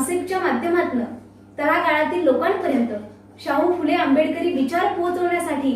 बामसेफच्या माध्यमातून तळागाळातील लोकांपर्यंत शाहू फुले आंबेडकरी विचार पोहोचवण्यासाठी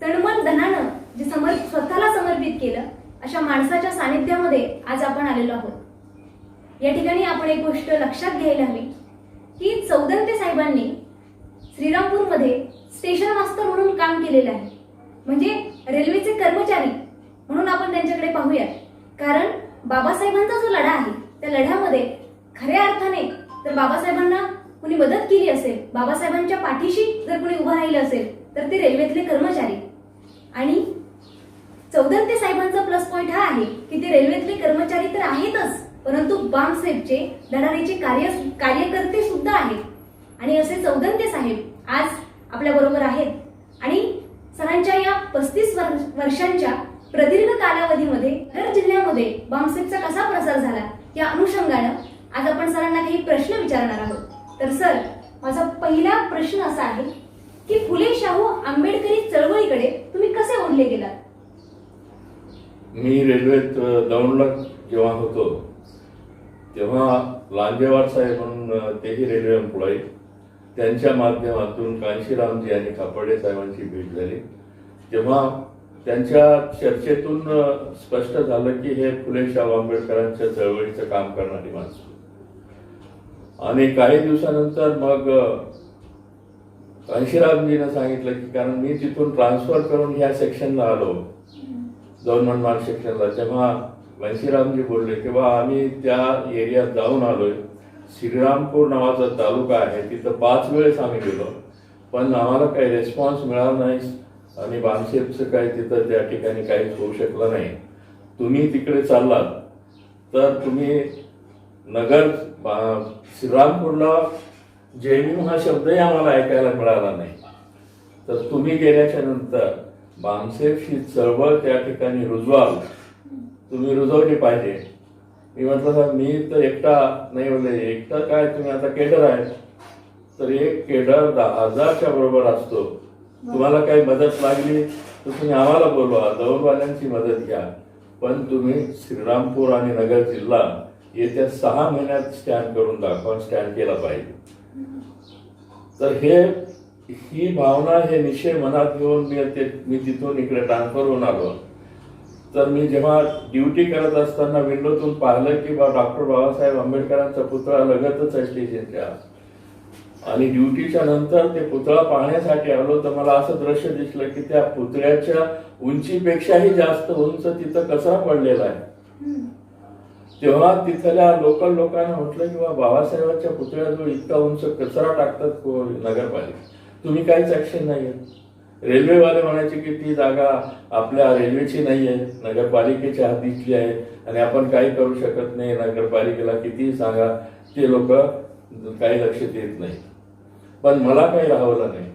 तळमळ धनानं जे स्वतःला समर्पित केलं अशा माणसाच्या सानिध्यामध्ये आज आपण आलेलो आहोत। या ठिकाणी आपण एक गोष्ट लक्षात घ्यायला हवी की चौदंते साहेबांनी श्रीरामपूरमध्ये स्टेशन मास्तर म्हणून काम केलेलं आहे, म्हणजे रेल्वेचे कर्मचारी म्हणून आपण त्यांच्याकडे पाहूया। कारण बाबासाहेबांचा जो लढा आहे त्या लढ्यामध्ये खऱ्या अर्थाने जर बाबासाहेबांना कुणी मदत केली असेल, बाबासाहेबांच्या पाठीशी जर कुणी उभं राहिलं असेल तर ते रेल्वेतले कर्मचारी। आणि चौदंते साहेबांचा प्लस पॉइंट हा आहे की ते रेल्वेतले कर्मचारी तर आहेतच, परंतु बामसेफचे धडाडीचे कार्यकर्ते सुद्धा आहेत। आणि असे चौदंते साहेब आज आपल्या बरोबर आहेत। आणि सरांच्या या 35 वर्षांच्या प्रदीर्घ कालावधीमध्ये नगर जिल्ह्यामध्ये बामसेफचा कसा प्रसार झाला या अनुषंगाने आज आपण सरांना काही प्रश्न विचारणार आहोत। तर सर, माझा पहिला प्रश्न असा आहे की फुले शाहू आंबेडकरी चळवळीकडे तुम्ही कसे ओढले गेलात? मी रेल्वेत दौंडला जेव्हा होतो तेव्हा लांजेवार साहेब म्हणून तेही रेल्वे एम्प्लॉई, त्यांच्या माध्यमातून कांशीरामजी आणि खापर्डे साहेबांची भेट झाली। तेव्हा त्यांच्या चर्चेतून स्पष्ट झालं की हे फुले शाहू आंबेडकरांच्या चळवळीचं काम करणारी माणसं। आणि काही दिवसानंतर मग कांशीरामजीनं सांगितलं की कारण मी तिथून ट्रान्सफर करून ह्या सेक्शनला आलो, दोन मनमाड सेक्शनला, तेव्हा कांशीरामजी बोलले की बा आम्ही त्या एरियात जाऊन आलोय, श्रीरामपूर नावाचा तालुका आहे, तिथं 5 वेळेस आम्ही गेलो पण आम्हाला काही रिस्पॉन्स मिळाला नाही आणि बामसेफचं काही तिथं त्या ठिकाणी काहीच होऊ शकलं नाही। तुम्ही तिकडे चाललात तर तुम्ही नगर श्रीरामपूरला जेएनयू हा शब्दही आम्हाला ऐकायला मिळाला नाही, तर तुम्ही गेल्याच्या नंतर बामसेफ ही चळवळ त्या ठिकाणी रुजवाल, तुम्ही रुजवली पाहिजे। मी म्हटलं मी तर एकटा नाही, बोलले एकटा काय, तुम्ही आता केडर आहे तर एक केडर 10,000च्या बरोबर असतो, तुम्हाला काही मदत लागली तर तुम्ही आम्हाला बोलवा, दौंडवाल्यांची मदत घ्या, पण तुम्ही श्रीरामपूर आणि नगर जिल्हा येत्या 6 महिन्यात स्टँड करून दाखवा, स्टँड केला पाहिजे। तर ही भावना, हे निश्चय मनात घेऊन मी तिथून इकडे ट्रान्सफर होऊन आलो। तर मी जेव्हा ड्युटी करत असताना विंडोतून पाहिलं की डॉक्टर बाबासाहेब आंबेडकरांचा पुतळा लगतच आहे स्टेशनच्या, आणि ड्युटीच्या नंतर ते पुतळा पाहण्यासाठी आलो तर मला असं दृश्य दिसलं की त्या पुतळ्याच्या उंचीपेक्षाही जास्त उंच तिथं कचरा पडलेला आहे। तेव्हा तिथल्या लोकल लोकांना म्हटलं की बाबासाहेबांच्या पुतळ्याजवळ इतका उंच कचरा टाकतात नगरपालिका, तुम्ही काहीच ऍक्शन नाही आहे। रेल्वेवाले म्हणायचे की ती जागा आपल्या रेल्वेची नाही आहे, नगरपालिकेच्या हद्दीतली आहे आणि आपण काही करू शकत नाही, नगरपालिकेला कितीही सांगा ते लोक काही लक्ष देत नाही। पण मला काही राहवलं नाही।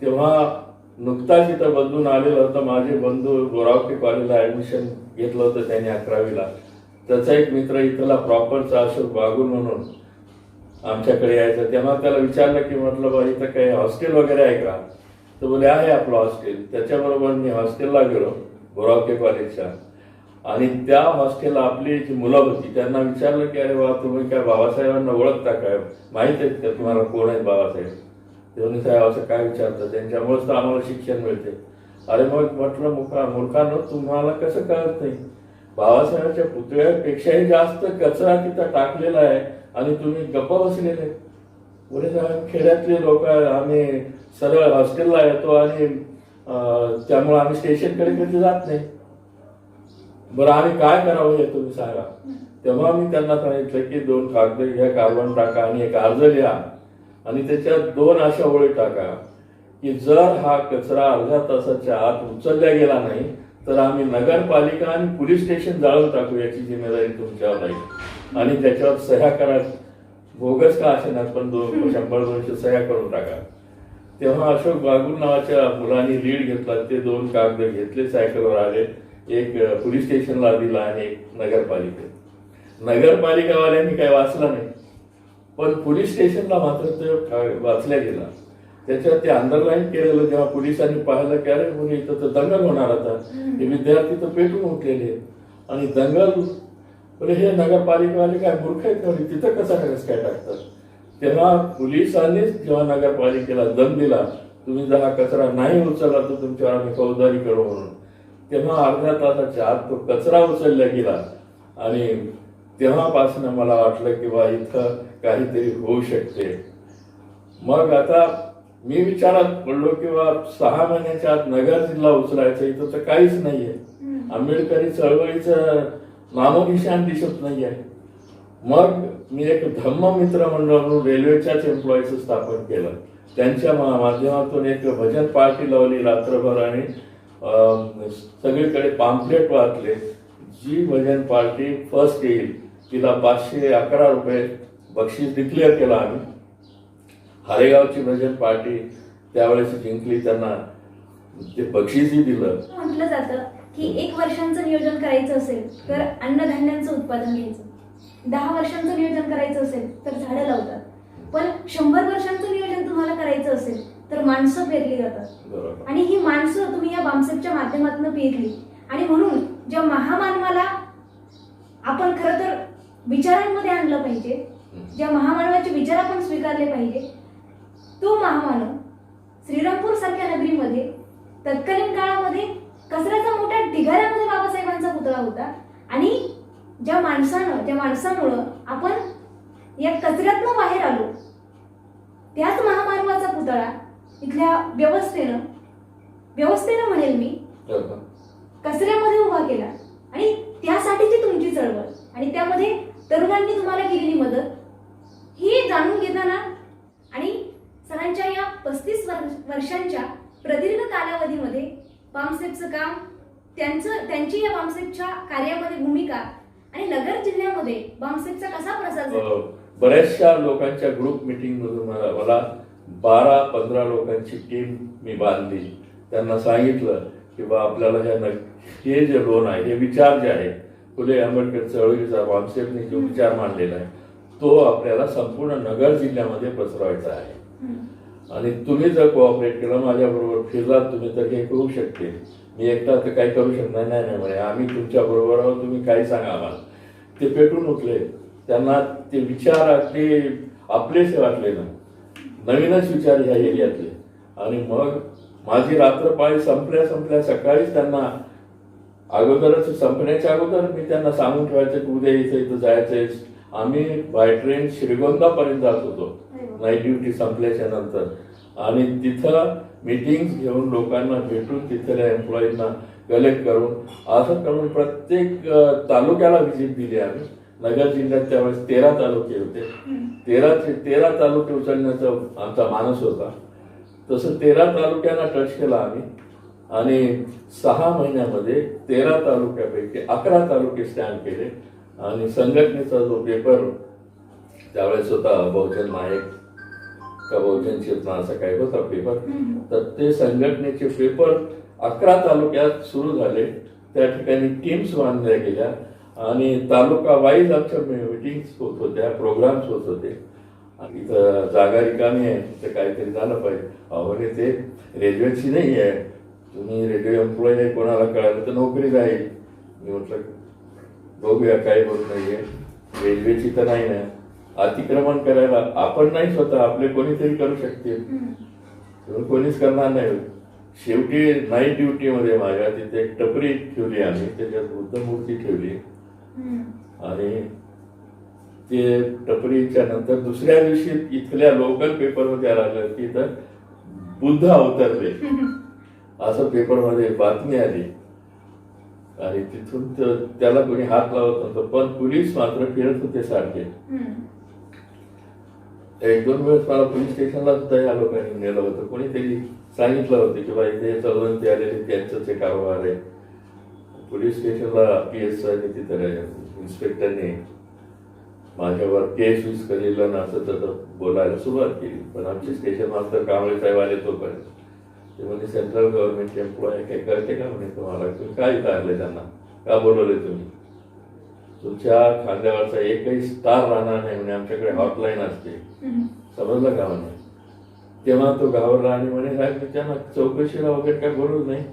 तेव्हा नुकताच इथं बदलून आलेलं होतं, माझे बंधू गोरावके कॉलेजला ऍडमिशन घेतलं होतं त्यांनी 11वीला, त्याचा एक मित्र इथला प्रॉपरचा अशोक बागुल म्हणून आमच्याकडे यायचा। तेव्हा त्याला विचारलं की म्हटलं बा इथं काही हॉस्टेल वगैरे आहे का, तर बोले आहे आपलं हॉस्टेल। त्याच्याबरोबर मी हॉस्टेलला गेलो गोरावके कॉलेजच्या, आणि त्या हॉस्टेलला आपली जी मुलं होती त्यांना विचारलं की अरे वा तुम्ही काय बाबासाहेबांना ओळखता काय, माहित आहे का तुम्हाला कोण आहेत बाबासाहेब? तेव्हा साहेब असं काय विचारतं, त्यांच्यामुळेच तर आम्हाला शिक्षण मिळते। अरे मग म्हटलं मूर्खांनो तुम्हाला कसं कळत नाही, बाबासाहेबांच्या पुतळ्यापेक्षाही जास्त कचरा तिथं टाकलेला आहे आणि तुम्ही गप्पा बसलेले। बोले साहेब खेड्यातले लोक आम्ही सरळ हॉस्टेलला येतो आणि त्यामुळे आम्ही स्टेशनकडे कधी जात नाही, बरं आम्ही काय करावं हे तुम्ही सांगा। तेव्हा मी त्यांना सांगितलं की 2 कागद घ्या, कार्बन टाका आणि एक अर्ज लिहा आणि त्याच्यात 2 अशा ओळी टाका की जर हा कचरा अर्ध्या तासाच्या आत उचलला गेला नाही तर आम्ही नगरपालिका आणि पोलीस स्टेशन जाळून टाकू, याची जिम्मेदारी तुमच्यावर राहील आणि त्याच्यावर सह्या करा, बोगस का असेना पण 100-200 सह्या करून टाका। तेव्हा अशोक बागुल नावाच्या मुलांनी लीड घेतला, ते 2 कागद घेतले, सायकलवर आले, एक पोलीस स्टेशनला दिला आणि एक नगरपालिकेत। नगरपालिकावाल्यांनी काही वाचलं नाही पण पोलीस स्टेशनला मात्र ते वाचल्या गेला। त्याच्यात ते अंडरलाईन केलेलं जेव्हा पोलिसांनी पाहिलं की अरे मुली इथं तर दंगल होणार आता, हे विद्यार्थी तर पेटून उठलेले आणि दंगल बोले हे नगरपालिकावाले काय मूर्ख आहेत का? तिथं कसं काय टाकतात? तेव्हा पोलिसांनीच जेव्हा नगरपालिकेला दम दिला, तुम्ही जर हा कचरा नाही उचलला तर तुमच्यावर आम्ही फौजदारी करू म्हणून, तेव्हा अर्ध्या तासाच्या आत तो कचरा उचलला गेला. आणि तेव्हापासून मला वाटलं की बा इथं काहीतरी होऊ शकते. मग आता मी विचारात पडलो की बा 6 महिन्याच्या आत नगर जिल्हा उचलायचं, इथं तर काहीच नाहीये. आंबेडकरी चळवळीचं नामोनिशाण दिसत नाहीये. मग मी एक धम्म मित्र मंडळ म्हणून रेल्वेच्याच एम्प्लॉईचं स्थापन केलं. त्यांच्या माध्यमातून एक भजन पार्टी लावली रात्रभर आणि सगळीकडे पॅम्पलेट वाचले. जी भजन पार्टी फर्स्ट येईल तिला 511 रुपये बक्षीस डिक्लेअर केला आम्ही. हरेगावची भजन पार्टी त्यावेळेस जिंकली, त्यांना ते बक्षीसही दिलं. म्हटलं जातं की 1 वर्षांचं नियोजन करायचं असेल तर अन्नधान्यांचं उत्पादन घ्यायचं, 10 वर्षांचं नियोजन करायचं असेल तर झाडं लावतात, पण 100 वर्षांचं नियोजन तुम्हाला करायचं असेल तर माणसं पेरली जातात. आणि ही माणसं तुम्ही या बामसेफच्या माध्यमातून पेरली. आणि म्हणून ज्या महामानवाला आपण खरं तर विचारांमध्ये आणलं पाहिजे, ज्या महामानवाचे विचार आपण स्वीकारले पाहिजे, तो महामानव श्रीरामपूर सारख्या नगरीमध्ये तत्कालीन काळामध्ये कचऱ्याचा मोठ्या ढिगाऱ्यामध्ये बाबासाहेबांचा पुतळा होता. आणि ज्या माणसामुळं आपण या कचऱ्यातनं बाहेर आलो, त्याच महामानवाचा पुतळा इथल्या व्यवस्थेनं म्हणेल मी कचऱ्यामध्ये उभा केला. आणि त्यासाठीची तुमची चळवळ आणि त्यामध्ये तरुणांनी तुम्हाला केलेली मदत ही जाणून घेताना आणि सरांच्या या 35 वर्षांच्या प्रदीर्घ कालावधीमध्ये बामसेफचं काम, त्यांची या बामसेफच्या कार्यामध्ये भूमिका आणि नगर जिल्ह्यामध्ये बामसेफचा कसा प्रसार झाला. बऱ्याचशा लोकांच्या ग्रुप मिटिंग मधून मला 12-15 लोकांची टीम मी बांधली. त्यांना सांगितलं की बा आपल्याला हे जे लोन आहे, हे विचार जे आहे फुले आंबेडकर चळवळीचा बामसेफने जो विचार मांडलेला आहे तो आपल्याला संपूर्ण नगर जिल्ह्यामध्ये पसरवायचा आहे. आणि तुम्ही जर कोऑपरेट केलं, माझ्याबरोबर फिरलात तुम्ही, तर हे करू शकते. मी एकटा तर काही करू शकणार नाही म्हणे, आम्ही तुमच्या बरोबर आहोत, तुम्ही काही सांगा आम्हाला. ते पेटून उठले. त्यांना ते विचार ते आपलेसे वाटले ना, नवीनच विचार ह्या एरियातले. आणि मग माझी रात्रपाळी संपल्या सकाळीच त्यांना अगोदरच संपण्याच्या अगोदर मी त्यांना सांगून ठेवायचं की उद्या इथं जायचंय. आम्ही बाय ट्रेन श्रीगोंदापर्यंत जात होतो नाईट ड्युटी संपल्याच्या नंतर. आणि तिथं मीटिंग्स घेऊन लोकांना भेटून तिथल्या एम्प्लॉईजना कलेक्ट करून असं करून प्रत्येक तालुक्याला व्हिजिट दिली आम्ही. नगर जिल्ह्यात त्यावेळेस 13 तालुके होते. 13 तालुके उचलण्याचा आमचा मानस होता. तसं 13 तालुक्यांना टच केला आम्ही. आणि 6 महिन्यामध्ये 13 तालुक्यापैकी 11 तालुके स्टँड केले. आणि संघटनेचा जो पेपर त्यावेळेस होता, बहुजन नायक का बहुजन चेतना असा काही होता पेपर, तर ते संघटनेचे पेपर 11 तालुक्यात सुरू झाले. त्या ठिकाणी टीम्स बांधल्या गेल्या आणि तालुका वाईज आमच्या मिटिंग्स होत होत्या, प्रोग्राम्स होत होते. आणि इथं जागा रिकामी आहे, तिथं काहीतरी झालं पाहिजे. अहो ते रेल्वेची नाही आहे, तुम्ही रेल्वे एम्प्लॉई आहे, कोणाला कळालं तर नोकरी जाईल. मी म्हटलं बघूया काय होत नाहीये, रेल्वेची तर नाही ना. अतिक्रमण करायला आपण नाही, स्वतः आपले कोणीतरी करू शकतील, कोणीच करणार नाही. शेवटी नाईट ड्युटी मध्ये माझ्या तिथे एक टपरी ठेवली आम्ही, त्याच्यात बुद्ध मूर्ती ठेवली. आणि ते टपरीच्या नंतर दुसऱ्या दिवशी इथल्या लोकल पेपरमध्ये आलं की इथं बुद्ध अवतरले असं पेपरमध्ये बातमी आली. आणि तिथून त्याला कोणी हात लावत नव्हतं, पण पोलीस मात्र फिरत होते सारखे. 1-2 वेळेस मला पोलीस स्टेशनला सुद्धा या लोकांनी नेलं होतं. कोणीतरी सांगितलं होतं की बाई ते चौधरी आलेले त्यांचंच हे कारभार आहे. पोलीस स्टेशनला PSI तिथं इन्स्पेक्टरने माझ्यावर केस वीस करेल असं तसं बोलायला सुरुवात केली. पण आमचे स्टेशन मास्तर कांबळे साहेब आले तोपर्यंत ते म्हणजे सेंट्रल गव्हर्नमेंट एम्प्लॉय काही कळते का म्हणे तुम्हाला, तुम्ही काय काढले त्यांना, का बोलवले तुम्ही, तुमच्या खांद्यावरचा एकही स्टार राहणार नाही म्हणे, आमच्याकडे हॉटलाईन असते, समजलं का म्हणे. तेव्हा तो घाबरला आणि म्हणे साहेब मी त्यांना चौकशीला वगैरे काय बोलवलं नाही,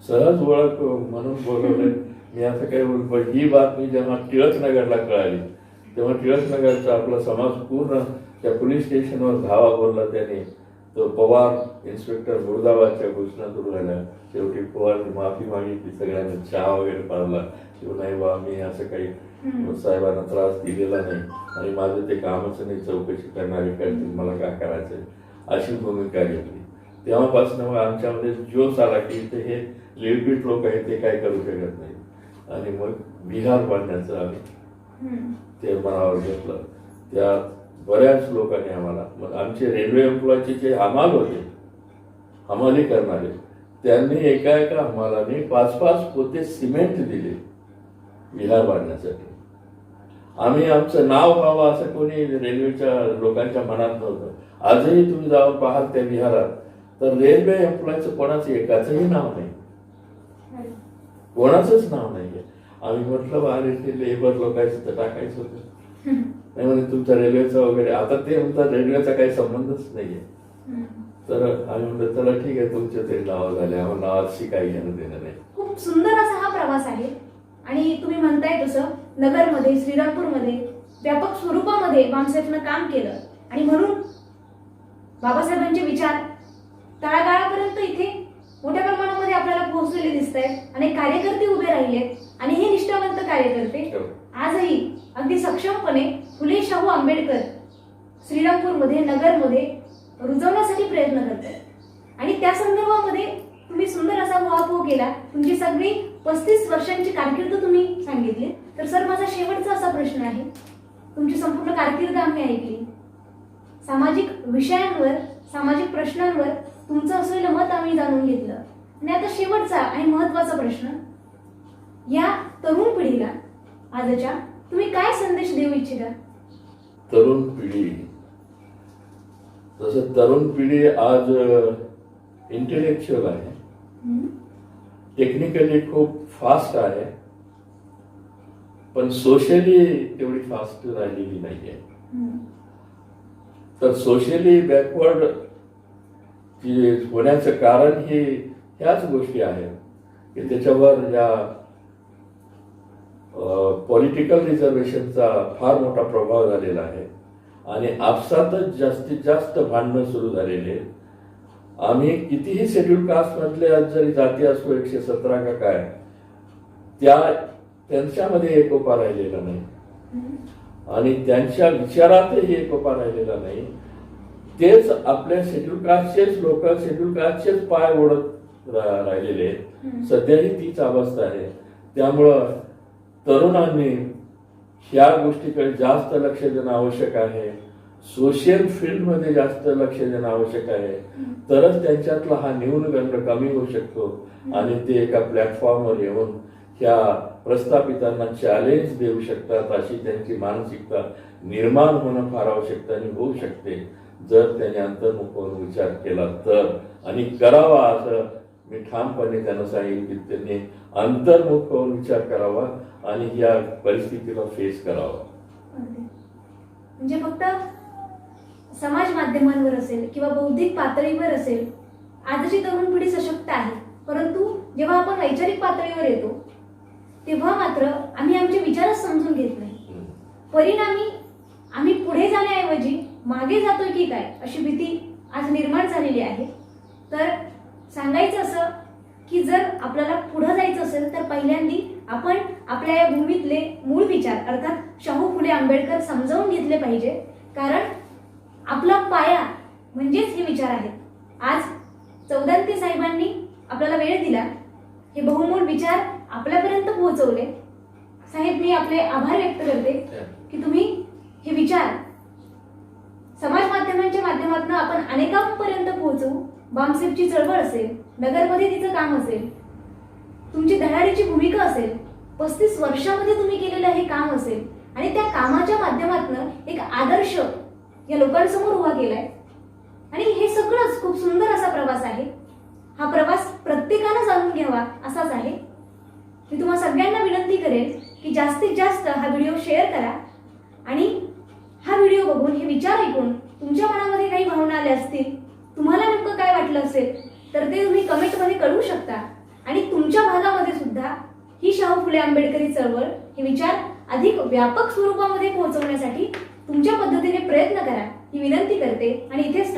सहज ओळख म्हणून बोलवले. मी असं काही बोलतो, पण ही बातमी जेव्हा टिळकनगरला कळाली तेव्हा टिळकनगरचा आपला समाज पूर्ण त्या पोलीस स्टेशनवर धावा बोलला त्याने. तो पवार इन्स्पेक्टर मुर्दाबादच्या घोषणा सुरू झाल्या. शेवटी पवारने माफी मागितली, सगळ्यांना चहा वगैरे पाजला की नाही बा मी असं काही साहेबांना त्रास दिलेला नाही आणि माझं ते कामच नाही, चौकशी करणारे करतील, मला काय करायचंय अशी भूमिका घेतली. तेव्हापासून मग आमच्यामध्ये जोश आला की इथे हे लिळपीट लोक आहेत, ते काय करू शकत नाही. आणि मग बिहार बांधण्याचं आम्ही ते मनावर घेतलं. त्या बऱ्याच लोकांनी आम्हाला, मग आमचे रेल्वे एम्प्लॉयचे जे हमाल होते, हमाली करणारे, त्यांनी एका हमालाने 5-5 पोते सिमेंट दिले विहार बांधण्यासाठी. आम्ही आमचं नाव व्हावं असं कोणी रेल्वेच्या लोकांच्या मनात नव्हतं. आजही तुम्ही जाऊन पाहाल त्या विहारात तर रेल्वे एम्प्लॉयचं कोणाचं एकाचंही नाव नाही, कोणाचंच नाव नाहीये. आम्ही म्हटलं अरे ते लेबर लोकांचं तर टाकायचं होतं. नाही म्हणजे तुमच्या रेल्वेचा वगैरे, आता ते म्हणतात रेल्वेचा काही संबंधच नाहीये. तर आम्ही म्हटलं चला ठीक आहे, तुमचे ते नाव झाले, आम्हाला नावाशी काही घेणं देणं नाही. खूप सुंदर असा हा प्रवास आहे. आणि तुम्ही म्हणताय तसं नगरमध्ये, श्रीरामपूरमध्ये व्यापक स्वरूपामध्ये बामसेफनं काम केलं आणि म्हणून बाबासाहेबांचे विचार तळागाळापर्यंत इथे मोठ्या प्रमाणामध्ये आपल्याला पोहोचलेले दिसत आहेत. अनेक कार्यकर्ते उभे राहिलेत आणि हे निष्ठावंत कार्यकर्ते आजही अगदी सक्षमपणे फुले शाहू आंबेडकर श्रीरामपूरमध्ये, नगरमध्ये रुजवण्यासाठी प्रयत्न करतात. आणि त्या संदर्भामध्ये तुम्ही सुंदर असा उहापोह केला. तुमची सगळी 35 वर्षांची कारकीर्द तुम्ही सांगितली. तर सर माझा शेवटचा असा प्रश्न आहे, तुमची संपूर्ण कारकीर्द आम्ही ऐकली, सामाजिक विषयांवर, सामाजिक प्रश्नांवर तुमचं असलेलं मत आम्ही जाणून घेतलं. आणि आता शेवटचा आणि महत्वाचा प्रश्न, या तरुण पिढीला आजच्या तुम्ही काय संदेश देऊ इच्छिता? तरुण पिढी, जसं तरुण पिढी आज इंटेलेक्च्युअल आहे, टेक्निकली खूप फास्ट आहे, पण सोशली तेवढी फास्ट राहिलेली नाहीये. तर सोशली बॅकवर्ड होण्याचं कारण हे ह्याच गोष्टी आहेत की त्याच्यावर या पॉलिटिकल रिझर्वेशनचा फार मोठा प्रभाव झालेला आहे आणि आपसातच जास्तीत जास्त भांडणं सुरू झालेले. आम्ही कितीही शेड्यूल कास्ट मधले जरी जाती असो 117 का काय, त्यांच्यामध्ये एकोपा राहिलेला नाही आणि त्यांच्या विचारातही एकोपा राहिलेला नाही. तेच आपल्या शेड्यूल कास्टचेच लोक शेड्यूल कास्टचेच पाय ओढत राहिलेले आहेत. सध्याही तीच अवस्था आहे. त्यामुळं तरुणांनी ह्या गोष्टीकडे जास्त लक्ष देणं आवश्यक आहे. सोशल फील्डमध्ये जास्त लक्ष देणं आवश्यक आहे. तरच त्यांच्यातला हा न्यूनगंड कमी होऊ शकतो आणि ते एका प्लॅटफॉर्मवर येऊन ह्या प्रस्थापितांना चॅलेंज देऊ शकतात. अशी त्यांची मानसिकता निर्माण होणं फार आवश्यक आणि होऊ शकते जर त्यांनी अंतर्मुख होऊन विचार केला तर, आणि करावा असं मी ठामपणे त्यांना सांगेन की त्यांनी अंतर्मुख होऊन विचार करावा आणि या परिस्थितीला फेस करावा. म्हणजे फक्त समाज माध्यमांवर असेल किंवा बौद्धिक पातळीवर असेल आजची तरुण पिढी सशक्त आहे, परंतु जेव्हा आपण वैचारिक पातळीवर येतो तेव्हा मात्र आम्ही आमचे विचारच समजून घेत नाही. परिणामी आम्ही पुढे जाण्याऐवजी मागे जातोय की काय अशी भीती आज निर्माण झालेली आहे. तर सांगायचं असं की जर आपल्याला पुढे जायचं असेल तर पहिल्यांदी आपण आपल्या या भूमीतले मूळ विचार अर्थात शाहू फुले आंबेडकर समजावून घेतले पाहिजे. कारण आपला पाया म्हणजेच हे विचार आहेत. आज चौदांते साहेबांनी आपल्याला वेळ दिला, हे बहुमूळ विचार आपल्यापर्यंत पोहोचवले. साहेब मी आपले आभार व्यक्त करते की तुम्ही हे विचार समाज माध्यमांच्या माध्यमातून आपण अनेकांपर्यंत पोहोचवू. बामसेफची चळवळ असेल, नगरमध्ये तिचं काम असेल, तुमची धडाडीची भूमिका असेल, 35 वर्षामध्ये तुम्ही केलेलं हे काम असेल आणि त्या कामाच्या माध्यमातून एक आदर्श या लोकांसमोर उभा केलाय. आणि हे सगळंच खूप सुंदर असा प्रवास आहे. हा प्रवास प्रत्येकानं जाणून घ्यावा असाच आहे. मी तुम्हा सगळ्यांना विनंती करेन की जास्तीत जास्त हा व्हिडिओ शेअर करा आणि हा व्हिडिओ बघून हे विचार ऐकून तुमच्या मनामध्ये काही भावना आल्या असतील, तुम्हाला नेमकं काय वाटलं असेल तर ते तुम्ही कमेंटमध्ये कळवू शकता. आणि तुमच्या भागामध्ये सुद्धा ही शाहू फुले आंबेडकरी चळवळ हे विचार अधिक व्यापक स्वरूपामध्ये पोहोचवण्यासाठी तुमच्या पद्धतीने प्रयत्न करा ही विनंती करते आणि इथेच